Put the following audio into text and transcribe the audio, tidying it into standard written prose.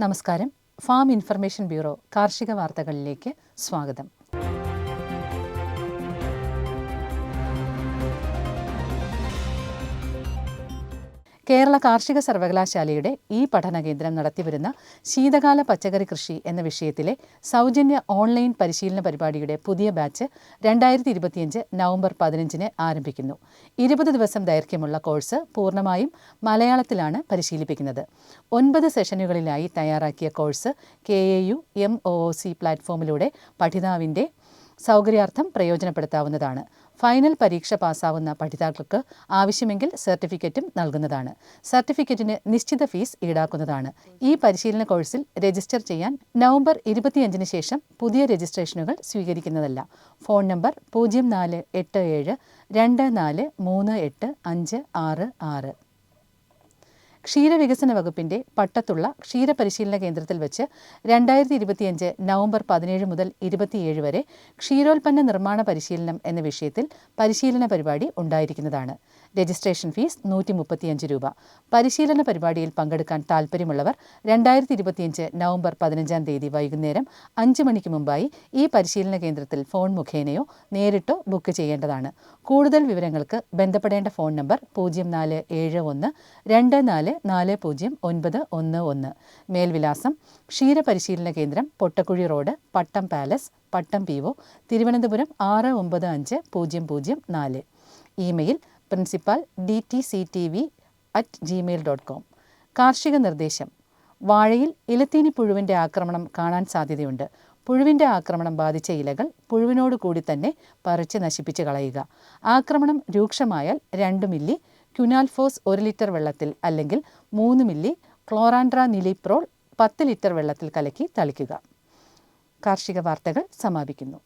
നമസ്കാരം. Farm information bureau കാർഷിക വാർത്തകളിലേക്ക് സ്വാഗതം. കേരള കാർഷിക സർവകലാശാലയുടെ ഈ പഠന കേന്ദ്രം നടത്തിവരുന്ന ശീതകാല പച്ചക്കറി കൃഷി എന്ന വിഷയത്തിലെ സൗജന്യ ഓൺലൈൻ പരിശീലന പരിപാടിയുടെ പുതിയ ബാച്ച് 2025 നവംബർ 15 ആരംഭിക്കുന്നു. 20 ദിവസം ദൈർഘ്യമുള്ള കോഴ്സ് പൂർണ്ണമായും മലയാളത്തിലാണ് പരിശീലിപ്പിക്കുന്നത്. 9 സെഷനുകളിലായി തയ്യാറാക്കിയ കോഴ്സ് KAU MOOC പ്ലാറ്റ്ഫോമിലൂടെ പഠിതാവിൻ്റെ സൗകര്യാർത്ഥം പ്രയോജനപ്പെടുത്താവുന്നതാണ്. ഫൈനൽ പരീക്ഷ പാസ്സാവുന്ന പഠിതാക്കൾക്ക് ആവശ്യമെങ്കിൽ സർട്ടിഫിക്കറ്റും നൽകുന്നതാണ്. സർട്ടിഫിക്കറ്റിന് നിശ്ചിത ഫീസ് ഈടാക്കുന്നതാണ്. ഈ പരിശീലന കോഴ്സിൽ രജിസ്റ്റർ ചെയ്യാൻ നവംബർ 25 ശേഷം പുതിയ രജിസ്ട്രേഷനുകൾ സ്വീകരിക്കുന്നതല്ല. Phone number 0487 243856. ക്ഷീരവികസന വകുപ്പിന്റെ പട്ടത്തുള്ള ക്ഷീരപരിശീലന കേന്ദ്രത്തിൽ വെച്ച് 2025 നവംബർ 17 മുതൽ 27 വരെ ക്ഷീരോൽപ്പന്ന നിർമ്മാണ പരിശീലനം എന്ന വിഷയത്തിൽ പരിശീലന പരിപാടി ഉണ്ടായിരിക്കുന്നതാണ്. രജിസ്ട്രേഷൻ ഫീസ് 135 രൂപ. പരിശീലന പരിപാടിയിൽ പങ്കെടുക്കാൻ താൽപ്പര്യമുള്ളവർ 2025 നവംബർ 15 വൈകുന്നേരം 5 മണിക്ക് മുമ്പായി ഈ പരിശീലന കേന്ദ്രത്തിൽ ഫോൺ മുഖേനയോ നേരിട്ടോ ബുക്ക് ചെയ്യേണ്ടതാണ്. കൂടുതൽ വിവരങ്ങൾക്ക് ബന്ധപ്പെടേണ്ട ഫോൺ നമ്പർ 0471 244091. മേൽവിലാസം: ക്ഷീരപരിശീലന കേന്ദ്രം, പൊട്ടക്കുഴി റോഡ്, പട്ടം പാലസ്, പട്ടം PO, Thiruvananthapuram 695004. Email: principal dtctv@gmail.com. കാർഷിക നിർദ്ദേശം: വാഴയിൽ ഇലത്തീനി പുഴുവിൻ്റെ ആക്രമണം കാണാൻ സാധ്യതയുണ്ട്. പുഴുവിൻ്റെ ആക്രമണം ബാധിച്ച ഇലകൾ പുഴുവിനോട് കൂടി തന്നെ പറിച്ച് നശിപ്പിച്ച് കളയുക. ആക്രമണം രൂക്ഷമായാൽ 2 മില്ലി ക്യുനാൽഫോസ് 1 ലിറ്റർ വെള്ളത്തിൽ അല്ലെങ്കിൽ 3 മില്ലി ക്ലോറാൻട്രാനിലിപ്രോൾ 10 ലിറ്റർ വെള്ളത്തിൽ കലക്കി തളിക്കുക. കാർഷിക വാർത്തകൾ സമാപിക്കുന്നു.